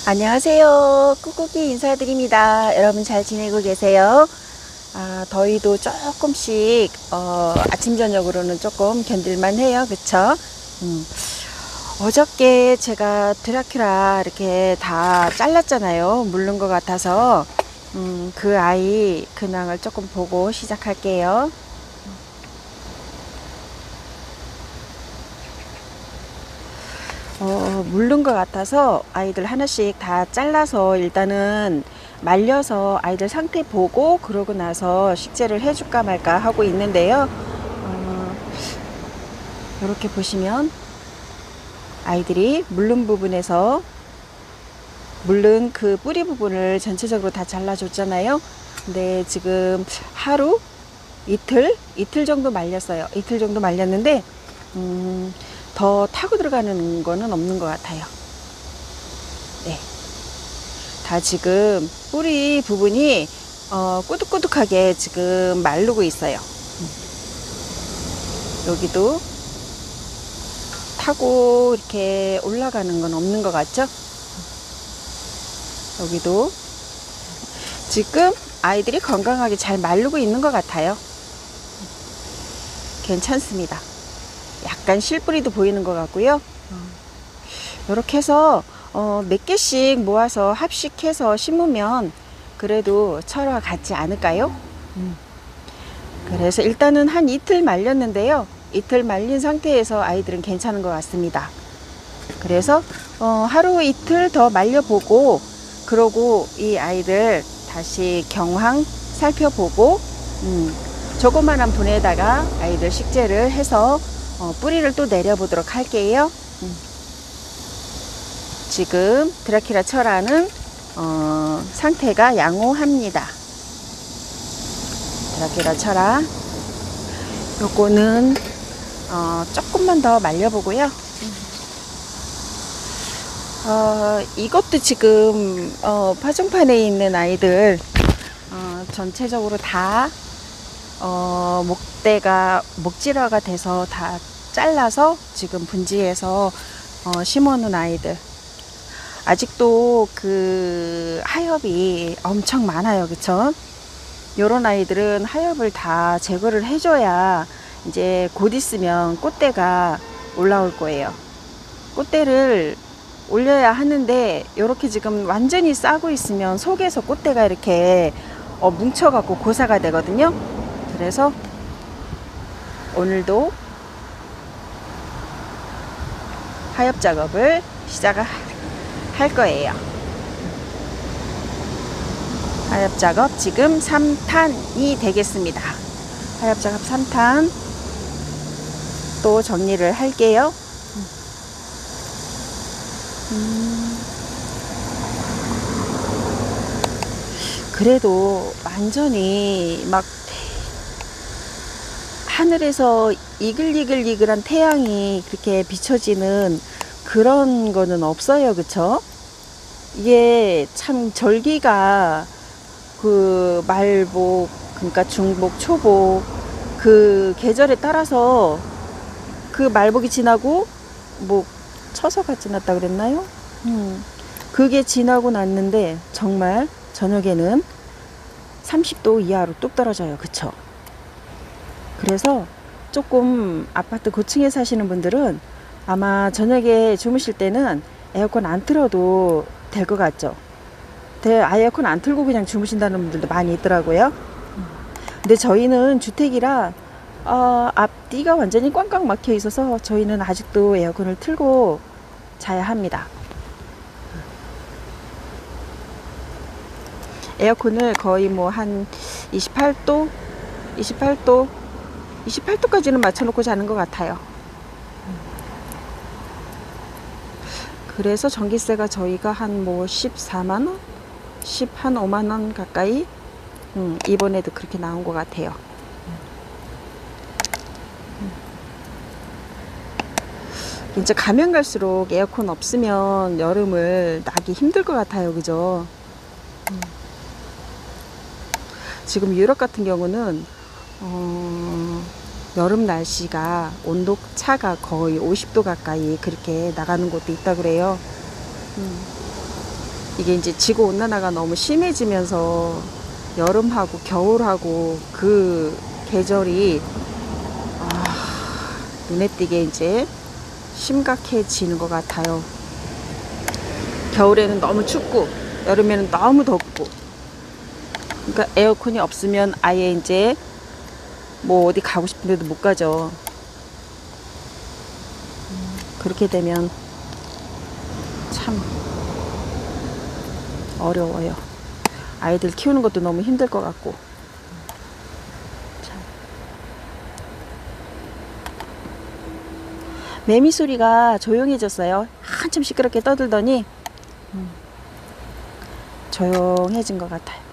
안녕하세요. 꾹꾹이 인사드립니다. 여러분 잘 지내고 계세요? 더위도 조금씩 아침 저녁으로는 조금 견딜만 해요. 그쵸? 어저께 제가 드라큘라 이렇게 다 잘랐잖아요. 물른 것 같아서 그 아이 근황을 조금 보고 시작할게요. 물른 것 같아서 아이들 하나씩 다 잘라서 일단은 말려서 아이들 상태 보고 그러고 나서 식재를 해줄까 말까 하고 있는데요. 이렇게 보시면 아이들이 물른 부분에서 물른 그 뿌리 부분을 전체적으로 다 잘라줬잖아요. 근데 지금 하루 이틀 정도 말렸어요. 이틀 정도 말렸는데 더 타고 들어가는 거는 없는 것 같아요. 네. 다 지금 뿌리 부분이 꾸덕꾸덕하게 지금 마르고 있어요. 여기도 타고 이렇게 올라가는 건 없는 것 같죠? 여기도 지금 아이들이 건강하게 잘 마르고 있는 것 같아요. 괜찮습니다. 약간 실뿌리도 보이는 것 같고요. 이렇게 해서 몇 개씩 모아서 합식해서 심으면 그래도 철화 같지 않을까요? 그래서 일단은 한 이틀 말렸는데요. 이틀 말린 상태에서 아이들은 괜찮은 것 같습니다. 그래서 하루 이틀 더 말려보고 그러고 이 아이들 다시 경황 살펴보고 조그만한 분에다가 아이들 식재를 해서 뿌리를 또 내려보도록 할게요. 지금 드라큘라 철화는 상태가 양호합니다. 드라큘라 철화 요거는 조금만 더 말려보고요. 이것도 지금 파종판에 있는 아이들 전체적으로 다 목질화가 돼서 다 잘라서 지금 분지해서 심어 놓은 아이들. 아직도 그 하엽이 엄청 많아요. 그쵸? 요런 아이들은 하엽을 다 제거를 해줘야 이제 곧 있으면 꽃대가 올라올 거예요. 꽃대를 올려야 하는데 요렇게 지금 완전히 싸고 있으면 속에서 꽃대가 이렇게 뭉쳐갖고 고사가 되거든요. 그래서 오늘도 하엽 작업을 시작할 거예요. 하엽 작업 지금 3탄이 되겠습니다. 하엽 작업 3탄 또 정리를 할게요. 그래도 완전히 막 하늘에서 이글이글이글한 태양이 그렇게 비춰지는 그런 거는 없어요. 그쵸? 이게 참 절기가 그 말복, 그러니까 중복, 초복 그 계절에 따라서 그 말복이 지나고 뭐 처서가 지났다 그랬나요? 그게 지나고 났는데 정말 저녁에는 30도 이하로 뚝 떨어져요. 그쵸? 그래서 조금 아파트 고층에 사시는 분들은 아마 저녁에 주무실 때는 에어컨 안 틀어도 될 것 같죠? 에어컨 안 틀고 그냥 주무신다는 분들도 많이 있더라고요. 근데 저희는 주택이라 앞뒤가 완전히 꽝꽝 막혀 있어서 저희는 아직도 에어컨을 틀고 자야 합니다. 에어컨을 거의 뭐 한 28도까지는 맞춰놓고 자는 것 같아요. 그래서 전기세가 저희가 한 뭐 14만원? 5만원 가까이 이번에도 그렇게 나온 것 같아요. 이제 가면 갈수록 에어컨 없으면 여름을 나기 힘들 것 같아요. 그죠? 지금 유럽 같은 경우는 여름 날씨가 온도 차가 거의 50도 가까이 그렇게 나가는 곳도 있다 그래요. 이게 이제 지구 온난화가 너무 심해지면서 여름하고 겨울하고 그 계절이 눈에 띄게 이제 심각해지는 것 같아요. 겨울에는 너무 춥고 여름에는 너무 덥고, 그러니까 에어컨이 없으면 아예 이제 뭐 어디 가고 싶은데도 못 가죠. 그렇게 되면 참 어려워요. 아이들 키우는 것도 너무 힘들 것 같고. 참. 매미 소리가 조용해졌어요. 한참 시끄럽게 떠들더니 조용해진 것 같아요.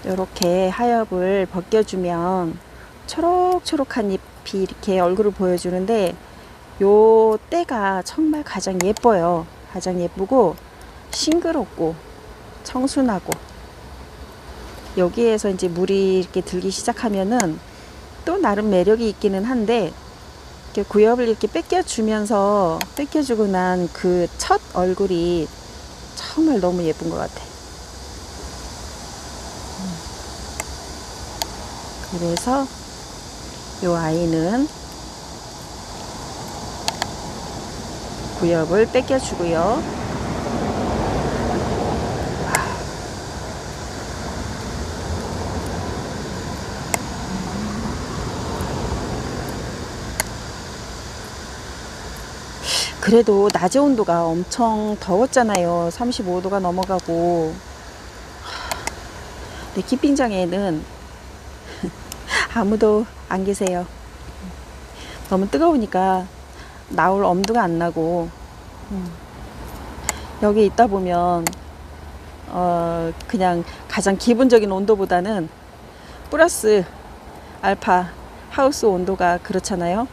이렇게 하엽을 벗겨주면 초록초록한 잎이 이렇게 얼굴을 보여주는데, 요 때가 정말 가장 예뻐요. 가장 예쁘고 싱그럽고 청순하고, 여기에서 이제 물이 이렇게 들기 시작하면은 또 나름 매력이 있기는 한데, 이렇게 구엽을 이렇게 뺏겨주고 난 그 첫 얼굴이 정말 너무 예쁜 것 같아. 그래서 요 아이는 구엽을 뺏겨주고요. 그래도 낮의 온도가 엄청 더웠잖아요. 35도가 넘어가고. 내 캠핑장에는 아무도 안 계세요. 너무 뜨거우니까 나올 엄두가 안 나고, 여기 있다 보면 그냥 가장 기본적인 온도보다는 플러스 알파 하우스 온도가 그렇잖아요.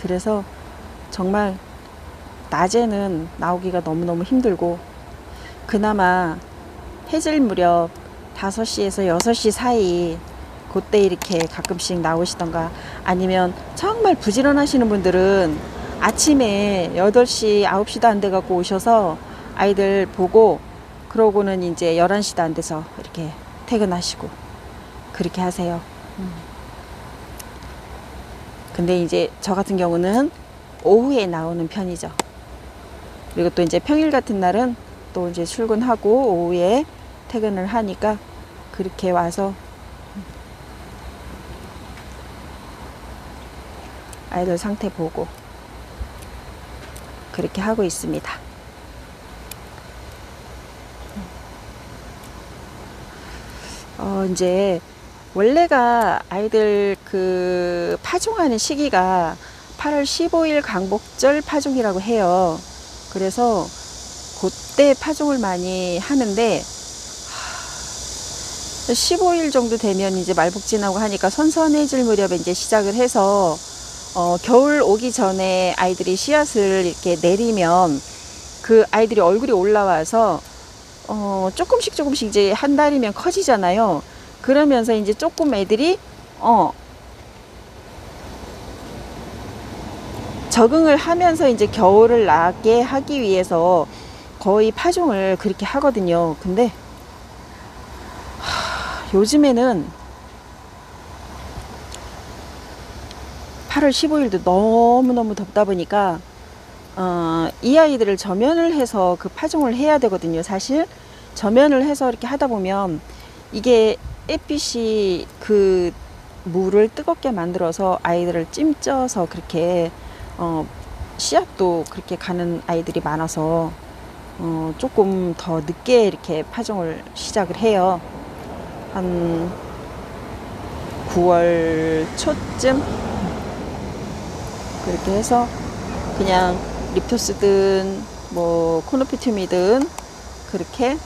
그래서 정말 낮에는 나오기가 너무너무 힘들고, 그나마 해질 무렵 5시에서 6시 사이 그때 이렇게 가끔씩 나오시던가, 아니면 정말 부지런하시는 분들은 아침에 8시 9시도 안 돼 갖고 오셔서 아이들 보고, 그러고는 이제 11시도 안 돼서 이렇게 퇴근하시고 그렇게 하세요. 근데 이제 저 같은 경우는 오후에 나오는 편이죠. 그리고 또 이제 평일 같은 날은 또 이제 출근하고 오후에 퇴근을 하니까 그렇게 와서 아이들 상태 보고 그렇게 하고 있습니다. 이제 원래가 아이들 그 파종하는 시기가 8월 15일 광복절 파종이라고 해요. 그래서 그때 파종을 많이 하는데, 15일 정도 되면 이제 말복진하고 하니까 선선해질 무렵에 이제 시작을 해서 겨울 오기 전에 아이들이 씨앗을 이렇게 내리면 그 아이들이 얼굴이 올라와서 조금씩 이제 한 달이면 커지잖아요. 그러면서 이제 조금 애들이 적응을 하면서 이제 겨울을 나게 하기 위해서 거의 파종을 그렇게 하거든요. 근데 요즘에는 8월 15일도 너무너무 덥다 보니까 이 아이들을 저면을 해서 그 파종을 해야 되거든요. 사실 저면을 해서 이렇게 하다 보면 이게 햇빛이 그 물을 뜨겁게 만들어서 아이들을 찜쪄서 그렇게 씨앗도 그렇게 가는 아이들이 많아서 조금 더 늦게 이렇게 파종을 시작을 해요. 한 9월 초쯤 그렇게 해서 그냥 립토스든 뭐 코노피툼이든 그렇게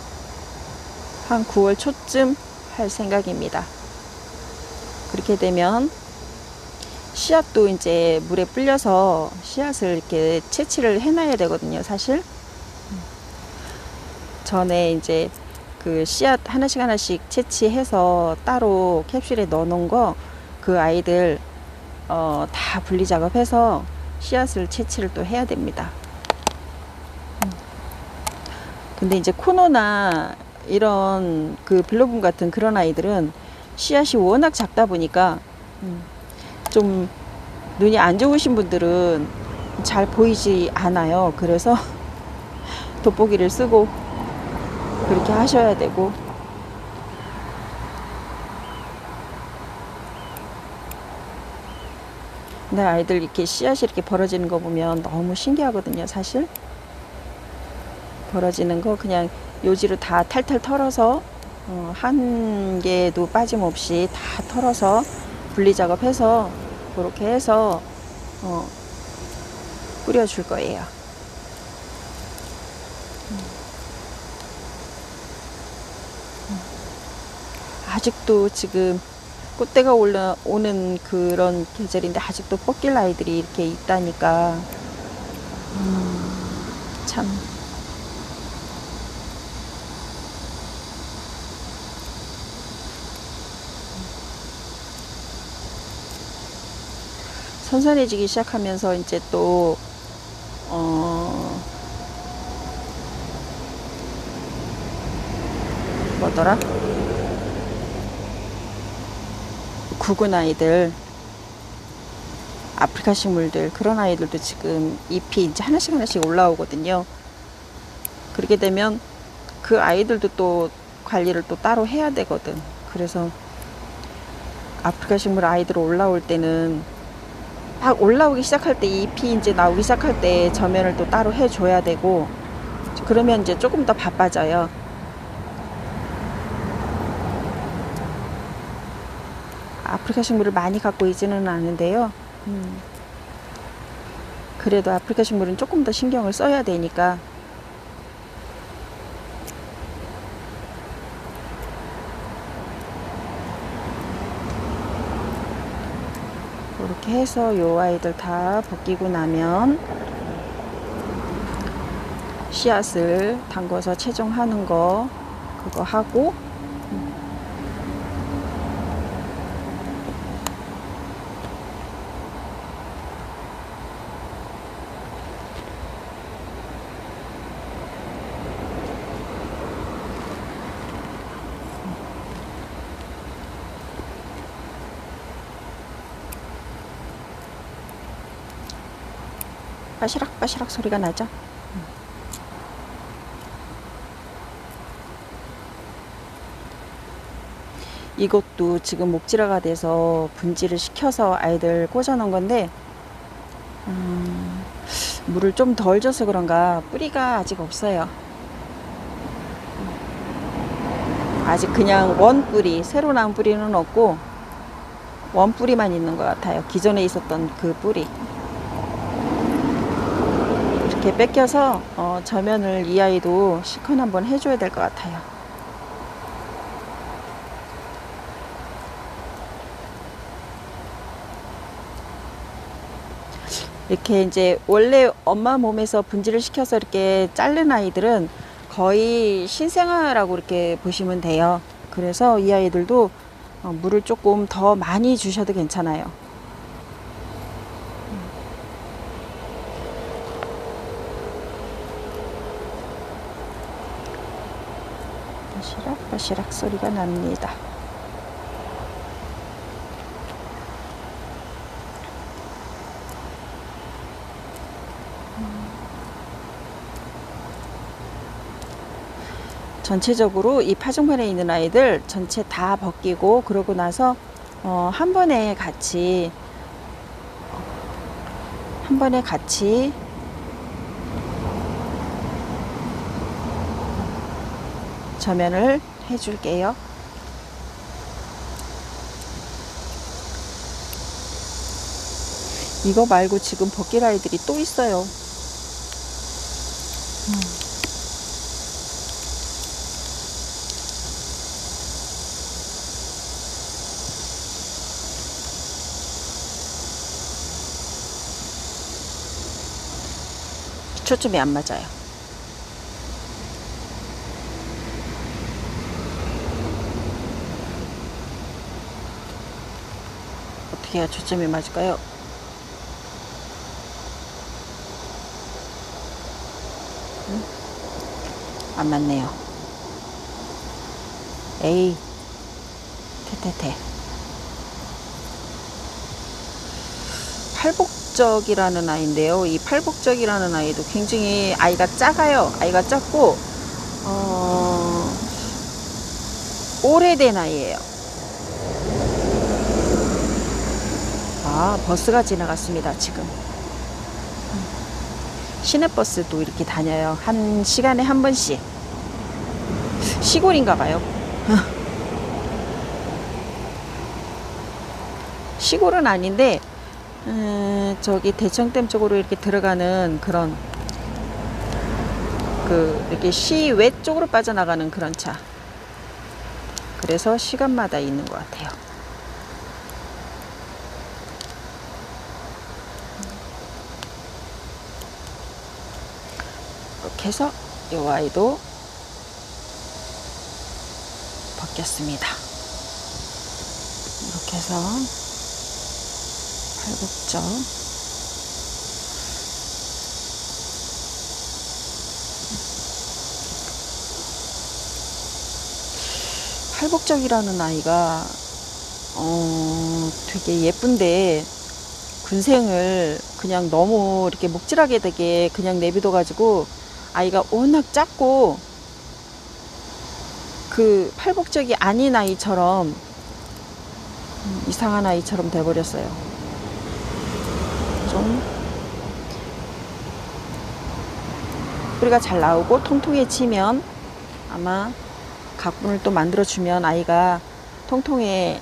한 9월 초쯤 할 생각입니다. 그렇게 되면 씨앗도 이제 물에 불려서 씨앗을 이렇게 채취를 해놔야 되거든요. 사실 전에 이제 그 씨앗 하나씩 채취해서 따로 캡슐에 넣어 놓은 거, 그 아이들 다 분리 작업해서 씨앗을 채취를 또 해야 됩니다. 근데 이제 코노나 이런 그 빌로붐 같은 그런 아이들은 씨앗이 워낙 작다 보니까 좀 눈이 안 좋으신 분들은 잘 보이지 않아요. 그래서 돋보기를 쓰고 그렇게 하셔야 되고, 근데 아이들 이렇게 씨앗이 이렇게 벌어지는 거 보면 너무 신기하거든요. 사실 벌어지는 거 그냥 요지로 다 탈탈 털어서 한 개도 빠짐없이 다 털어서 분리 작업해서 그렇게 해서 뿌려줄 거예요. 아직도 지금 꽃대가 올라오는 그런 계절인데 아직도 뻗길 아이들이 이렇게 있다니까 참 선선해지기 시작하면서 이제 또 뭐더라? 구근 아이들, 아프리카 식물들, 그런 아이들도 지금 잎이 이제 하나씩 하나씩 올라오거든요. 그렇게 되면 그 아이들도 또 관리를 또 따로 해야 되거든. 그래서 아프리카 식물 아이들 올라올 때는 막 올라오기 시작할 때, 잎이 이제 나오기 시작할 때 저면을 또 따로 해줘야 되고, 그러면 이제 조금 더 바빠져요. 아프리카 식물을 많이 갖고 있지는 않은데요. 그래도 아프리카 식물은 조금 더 신경을 써야 되니까. 이렇게 해서 요 아이들 다 벗기고 나면 씨앗을 담궈서 채종하는 거 그거 하고, 빠시락 소리가 나죠. 이것도 지금 목질화가 돼서 분질을 시켜서 아이들 꽂아 놓은 건데, 물을 좀 덜 줘서 그런가 뿌리가 아직 없어요. 아직 그냥 원 뿌리, 새로 나온 뿌리는 없고 원 뿌리만 있는 것 같아요. 기존에 있었던 그 뿌리. 이렇게 뺏겨서 저면을 이 아이도 시컨 한번 해줘야 될 것 같아요. 이렇게 이제 원래 엄마 몸에서 분질을 시켜서 이렇게 자른 아이들은 거의 신생아라고 이렇게 보시면 돼요. 그래서 이 아이들도 물을 조금 더 많이 주셔도 괜찮아요. 바시락 소리가 납니다. 전체적으로 이 파종판에 있는 아이들 전체 다 벗기고, 그러고 나서 한 번에 같이 저면을 해줄게요. 이거 말고 지금 벗길 아이들이 또 있어요. 초점이 안 맞아요. 어떻게 해야 초점이 맞을까요? 안 맞네요. 에이, 테테테. 팔복적이라는 아이인데요. 이 팔복적이라는 아이도 굉장히 아이가 작아요. 아이가 작고 오래된 아이예요. 아, 버스가 지나갔습니다. 지금 시내버스도 이렇게 다녀요. 한 시간에 한 번씩. 시골인가 봐요. 시골은 아닌데 저기 대청댐 쪽으로 이렇게 들어가는 그런 이렇게 시외 쪽으로 빠져나가는 그런 차. 그래서 시간마다 있는 것 같아요. 이렇게 해서 이 아이도 벗겼습니다. 이렇게 해서 팔복적. 팔복적이라는 아이가 되게 예쁜데 군생을 그냥 너무 이렇게 묵직하게 되게 그냥 내비둬 가지고 아이가 워낙 작고 그 팔복적이 아닌 아이처럼 이상한 아이처럼 돼버렸어요. 좀 뿌리가 잘 나오고 통통해지면 아마 가꾼을 또 만들어주면 아이가 통통해지는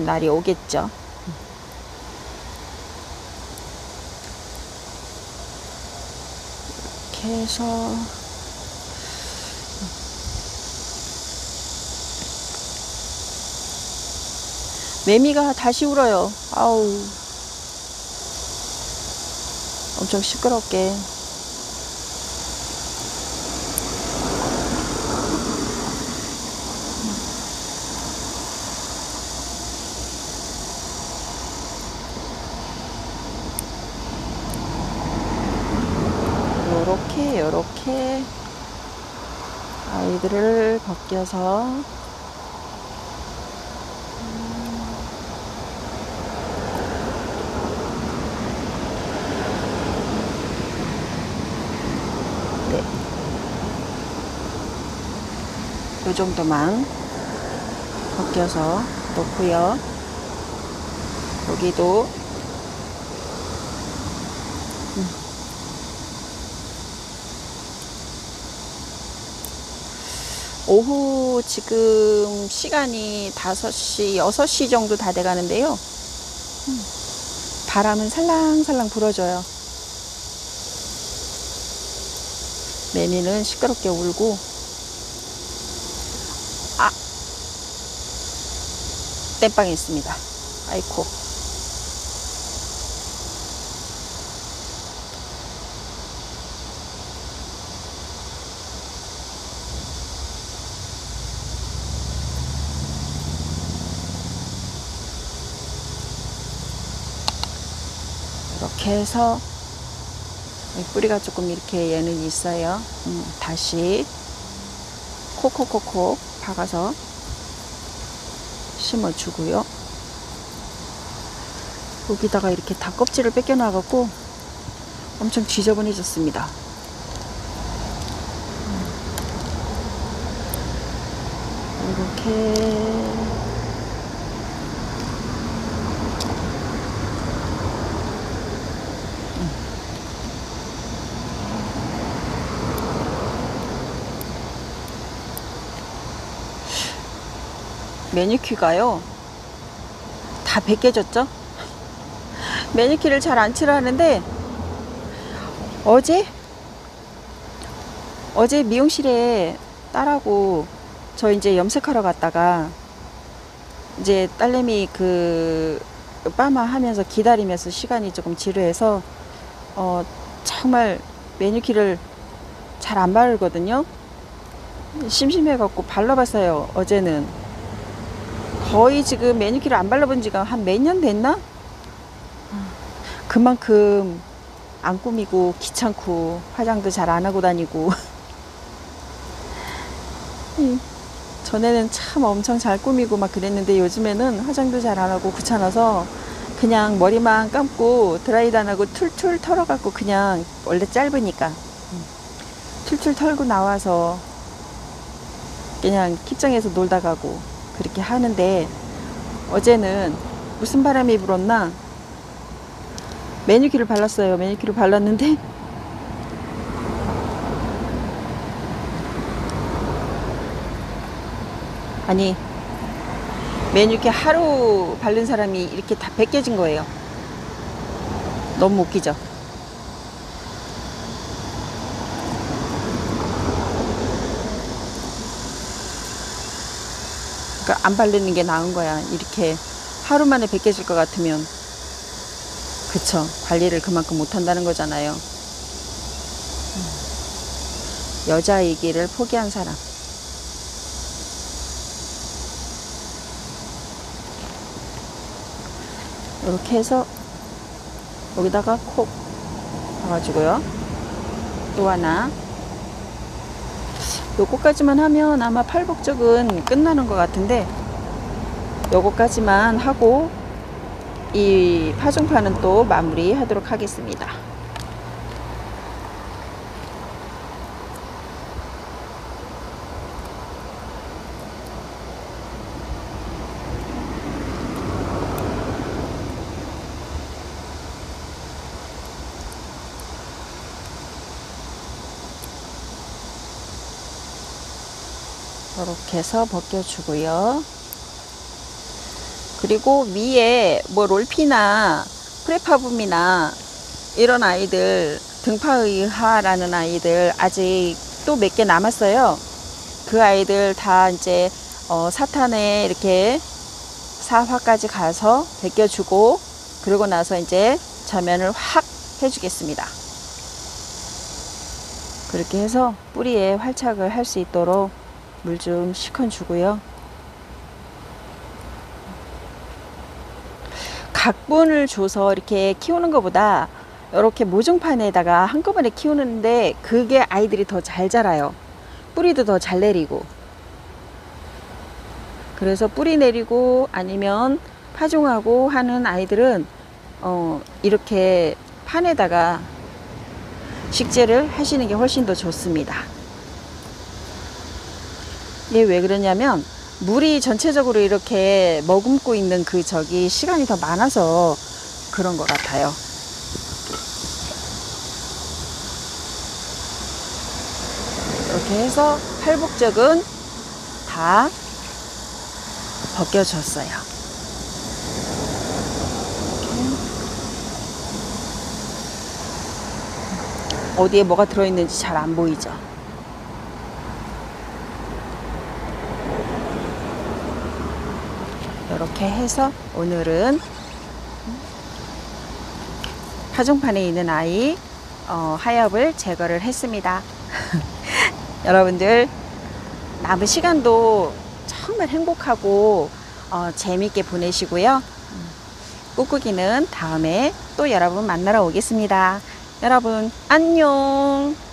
날이 오겠죠. 이렇게 해서 매미가 다시 울어요. 아우, 엄청 시끄럽게. 요렇게 아이들을 벗겨서 네, 요 정도만 벗겨서 놓고요. 여기도 오후 지금 시간이 5시, 6시 정도 다 돼 가는데요. 바람은 살랑살랑 불어줘요. 매미는 시끄럽게 울고, 아! 땜빵이 있습니다. 아이코. 이렇게 해서 뿌리가 조금 이렇게 얘는 있어요. 다시 콕콕콕콕 박아서 심어주고요. 여기다가 이렇게 다 껍질을 뺏겨나가고 엄청 지저분해졌습니다. 이렇게 매니큐어가요 다 벗겨졌죠. 매니큐어를 잘 안 칠하는데 어제 미용실에 딸하고 저 이제 염색하러 갔다가 이제 딸내미 빠마 하면서 기다리면서 시간이 조금 지루해서 정말 매니큐어를 잘 안 바르거든요. 심심해 갖고 발라봤어요. 어제는 거의 지금 매니큐어를 안 발라본 지가 한 몇 년 됐나? 그만큼 안 꾸미고 귀찮고 화장도 잘 안 하고 다니고 전에는 참 엄청 잘 꾸미고 막 그랬는데 요즘에는 화장도 잘 안 하고 귀찮아서 그냥 머리만 감고 드라이도 안 하고 툴툴 털어갖고 그냥 원래 짧으니까 툴툴 털고 나와서 그냥 kit장에서 놀다 가고 그렇게 하는데 어제는 무슨 바람이 불었나 매니큐어를 발랐어요. 매니큐어를 발랐는데 아니 매니큐어 하루 바른 사람이 이렇게 다 벗겨진 거예요. 너무 웃기죠. 그러니까 안 바르는 게 나은 거야. 이렇게 하루 만에 벗겨질 것 같으면 그쵸. 관리를 그만큼 못한다는 거잖아요. 여자이기를 포기한 사람. 이렇게 해서 여기다가 콕 봐가지고요. 또 하나. 요거까지만 하면 아마 팔복적은 끝나는 것 같은데 요거까지만 하고 이 파종판은 또 마무리 하도록 하겠습니다. 이렇게 해서 벗겨주고요. 그리고 위에 뭐 롤피나 프레파붐이나 이런 아이들 등파의하라는 아이들 아직 또 몇 개 남았어요. 그 아이들 다 이제 사탄에 이렇게 4화까지 가서 벗겨주고 그러고 나서 이제 자면을 확 해주겠습니다. 그렇게 해서 뿌리에 활착을 할 수 있도록 물 좀 시컨 주고요. 각분을 줘서 이렇게 키우는 것보다 이렇게 모종판에다가 한꺼번에 키우는데 그게 아이들이 더 잘 자라요. 뿌리도 더 잘 내리고. 그래서 뿌리 내리고 아니면 파종하고 하는 아이들은 이렇게 판에다가 식재를 하시는 게 훨씬 더 좋습니다. 이게 왜 그러냐면 물이 전체적으로 이렇게 머금고 있는 그 시간이 더 많아서 그런 것 같아요. 이렇게 해서 팔복적은 다 벗겨졌어요. 어디에 뭐가 들어있는지 잘 안 보이죠? 이렇게 해서 오늘은 파종판에 있는 아이 하엽을 제거를 했습니다. 여러분들 남은 시간도 정말 행복하고 재미있게 보내시고요. 꾹꾹이는 다음에 또 여러분 만나러 오겠습니다. 여러분 안녕.